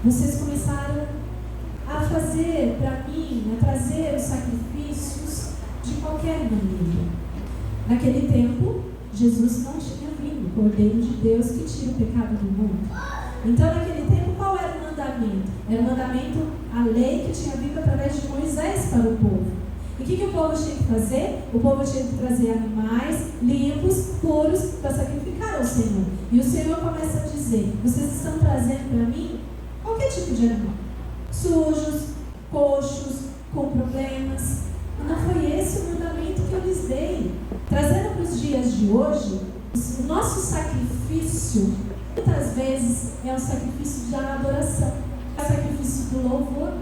vocês começaram a fazer para mim, a trazer os sacrifícios de qualquer maneira. Naquele tempo, Jesus não tinha vindo, o Cordeiro de Deus que tira o pecado do mundo. Então, naquele tempo, qual era o mandamento? Era o mandamento, a lei que tinha vindo através de Moisés para o povo. E o que o povo tinha que fazer? O povo tinha que trazer animais limpos, puros, para sacrificar ao Senhor. E o Senhor começa a dizer: vocês estão trazendo para mim qualquer tipo de animal, sujos, coxos, com problemas. E não foi esse o mandamento que eu lhes dei. Trazendo para os dias de hoje, o nosso sacrifício, muitas vezes, é um sacrifício de adoração, é o sacrifício do louvor.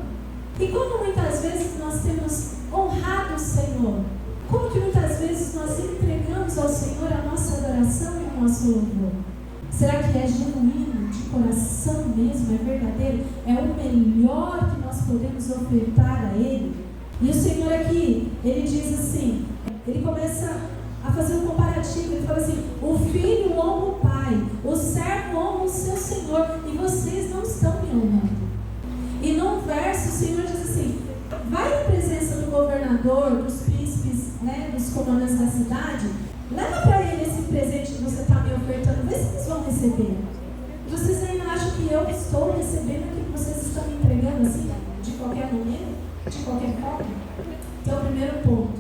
E como muitas vezes nós temos honrado o Senhor, como que muitas vezes nós entregamos ao Senhor a nossa adoração e o nosso louvor? Será que é genuíno, de coração mesmo, é verdadeiro? É o melhor que nós podemos ofertar a Ele? E o Senhor aqui, Ele diz assim, Ele começa a fazer um comparativo. Ele fala assim: o filho honra o pai, o servo honra o seu senhor, e vocês não estão me honrando. E num verso o Senhor diz assim: vai em presença do governador, dos príncipes, dos comandantes da cidade, leva para ele esse presente que você está me ofertando, vê se eles vão receber. E vocês ainda acham que eu estou recebendo aquilo que vocês estão me entregando assim, de qualquer maneira, de qualquer forma? Então, o primeiro ponto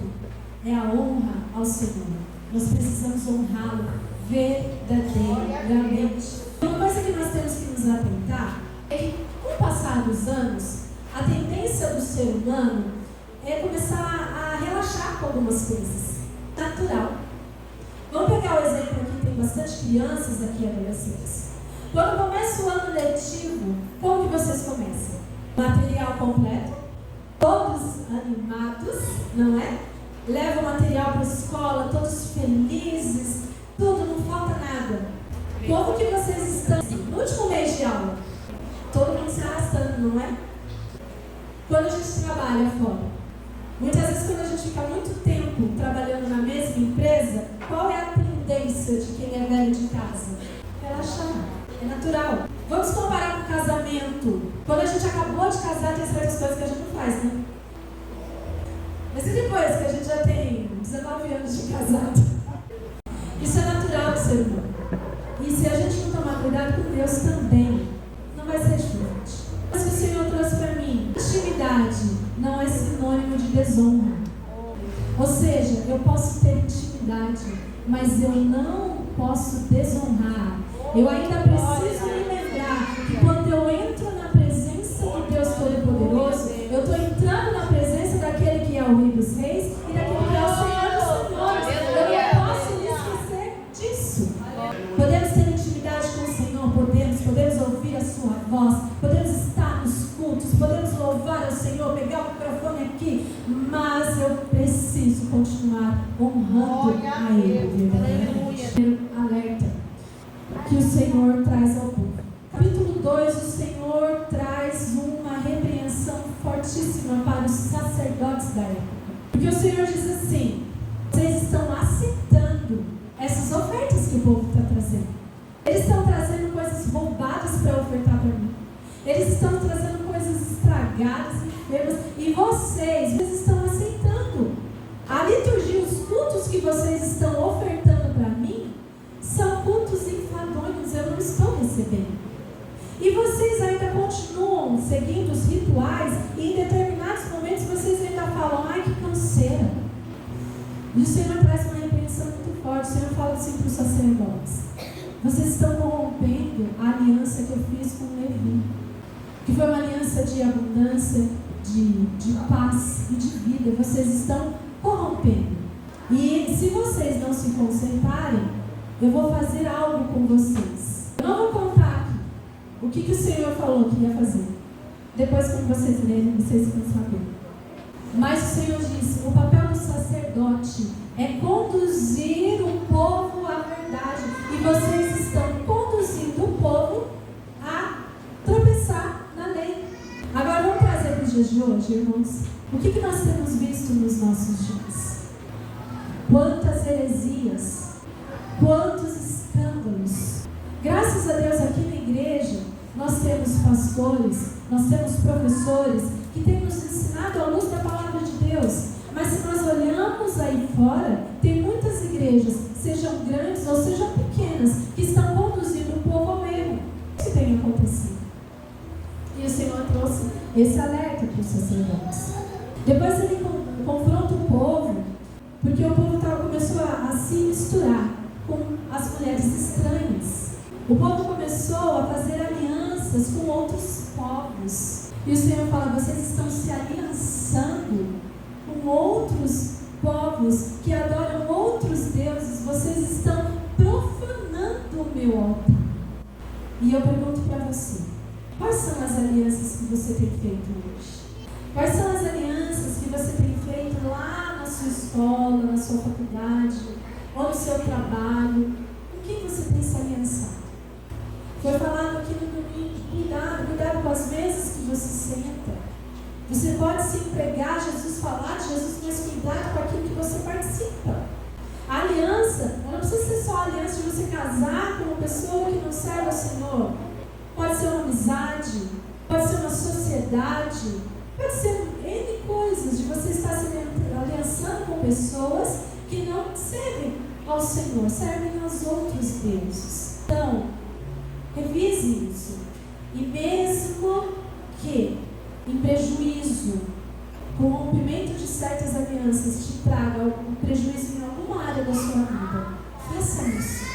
é a honra ao Senhor. Nós precisamos honrá-lo verdadeiramente. Uma coisa que nós temos que nos atentar é que, com o passar dos anos, a tendência do ser humano é começar a relaxar com algumas coisas. Natural. Vamos pegar o exemplo aqui, tem bastante crianças aqui, adolescentes. Quando começa o ano letivo, como que vocês começam? Material completo, todos animados, não é? Levam material para a escola, todos felizes, tudo, não falta nada. Como que vocês estão no último mês de aula? Todo mundo se arrastando, não é? Quando a gente trabalha fora, muitas vezes quando a gente fica muito tempo trabalhando na mesma empresa, qual é a tendência de quem é velho de casa? Relaxar, é natural. Vamos comparar com o casamento. Quando a gente acabou de casar, tem certas coisas que a gente não faz, né? Mas e depois que a gente já tem 19 anos de casado? Isso é natural do ser humano. E se a gente não tomar cuidado com Deus também, não vai ser diferente. Mas o Senhor trouxe para mim: intimidade não é sinônimo de desonra. Ou seja, eu posso ter intimidade, mas eu não posso desonrar. Eu ainda preciso me lembrar que quando eu entro na presença de Deus Todo-Poderoso, eu estou entrando na presença daquele que é o Rei dos Reis e daquele que é o Senhor dos Senhores. Eu não posso me esquecer disso. Podemos ter intimidade com o Senhor, podemos ouvir a sua voz, podemos estar nos cultos, podemos louvar ao Senhor, pegar o microfone aqui, mas eu preciso continuar honrando a Ele. Verdadeiramente. Alerta que o Senhor traz ao povo. Capítulo 2, o Senhor traz uma repreensão fortíssima para os sacerdotes da época. Porque o Senhor diz assim: vocês estão aceitando essas ofertas que o povo está trazendo. Eles estão trazendo coisas roubadas para ofertar para mim. Eles estão trazendo coisas estragadas, enfermas. E vocês estão aceitando. A liturgia, os cultos que vocês estão ofertando para mim, são cultos enfadonhos, eu não estou recebendo. E vocês ainda continuam seguindo os rituais, e em determinados momentos vocês ainda falam: ai, que canseira. E o Senhor traz uma repreensão muito forte. O Senhor fala assim para os sacerdotes: vocês estão corrompendo a aliança que eu fiz com Levi, que foi uma aliança de abundância, de paz e de vida. Vocês estão corrompendo. E se vocês não se consertarem, eu vou fazer algo com vocês. Eu não vou contar aqui o que o Senhor falou que ia fazer. Depois, quando vocês lerem, vocês vão saber. Mas o Senhor disse: o papel do sacerdote é conduzir o povo à verdade. E vocês estão conduzindo o povo a tropeçar na lei. Agora vamos trazer para os dias de hoje, irmãos. O que nós temos visto nos nossos dias? Quantas heresias, quantos escândalos. Graças a Deus, aqui na igreja, nós temos pastores, nós temos professores que têm nos ensinado à luz da palavra de Deus. Mas se nós olhamos aí fora, tem muitas igrejas, sejam grandes ou sejam pequenas, que estão conduzindo o povo ao erro. O que tem acontecido? E o Senhor trouxe esse alerta para os sacerdotes. Depois ele confronta o povo, porque o povo começou a se misturar com as mulheres estranhas. O povo começou a fazer alianças com outros povos. E o Senhor fala: vocês estão se aliançando com outros povos que adoram outros deuses. Vocês estão profanando o meu altar. E eu pergunto para você: quais são as alianças que você tem feito hoje? Quais são as alianças que você tem feito lá na sua escola, na sua faculdade, ou no seu trabalho? Com quem você tem se aliançado? Foi falado aqui no domingo: cuidado com as mesas que você senta. Você pode se empregar, Jesus falar de Jesus, mas cuidado com aquilo que você participa. A aliança, ela não precisa ser só a aliança de você casar com uma pessoa que não serve ao Senhor. Pode ser uma amizade, pode ser uma sociedade, pode ser N coisas, de você estar se aliançando com pessoas que não servem ao Senhor, servem aos outros deuses. Então, revise isso. E mesmo que em prejuízo, com o rompimento de certas alianças, te traga um prejuízo em alguma área da sua vida, faça isso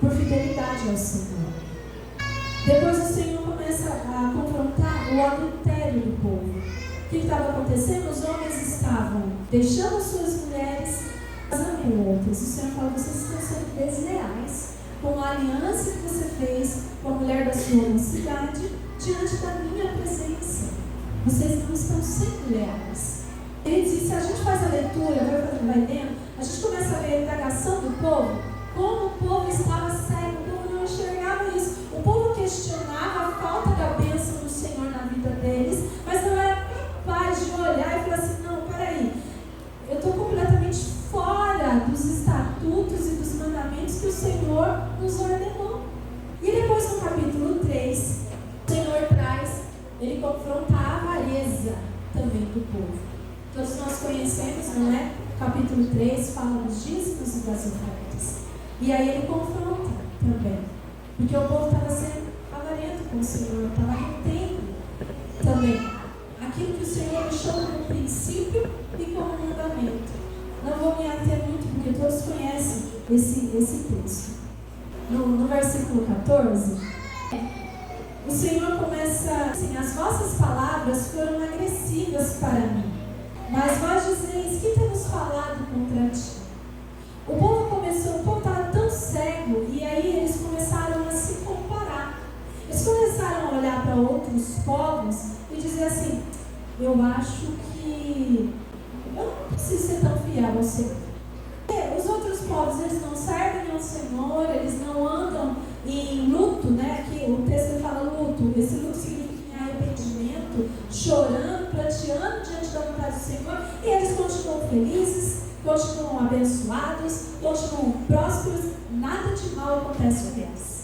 por fidelidade ao Senhor. Depois o Senhor começa a confrontar o adultério do povo. O que estava acontecendo? Os homens estavam deixando suas mulheres, casando com outras. O Senhor fala: vocês estão sendo desleais com a aliança que você fez com a mulher da sua mocidade diante da minha presença. Vocês não estão sendo leais. Ele diz: se a gente faz a leitura, vai lendo, a gente começa a ver a indagação do povo, como o povo estava cego, o povo não enxergava isso. O povo questionava a falta da bênção do Senhor na vida deles, mas não era capaz de olhar e falar assim: não, peraí, eu estou completamente fora dos estatutos e dos mandamentos que o Senhor nos ordenou. E depois no capítulo 3, o Senhor traz, ele confronta a avareza também do povo. Todos nós conhecemos, não é? Capítulo 3 fala dos dízimos e das ofertas. E aí ele confronta também, porque o povo estava sendo avarento com o Senhor, estava retendo também aquilo que o Senhor deixou como princípio e como mandamento. Não vou me ater muito, porque todos conhecem esse texto. No versículo 14, o Senhor começa assim: as vossas palavras foram agressivas para mim, mas vós dizeis: que temos falado contra ti? O povo estava tão cego, e aí eles começaram a se comparar. Eles começaram a olhar para outros povos e dizer assim: eu acho que eu não preciso ser tão fiel ao Senhor. Os outros povos, eles não servem ao Senhor, eles não andam em luto, né? Aqui o texto fala luto. Esse luto significa arrependimento, chorando, prateando diante da vontade do Senhor, e eles continuam felizes, continuam abençoados, continuam prósperos, nada de mal acontece com eles.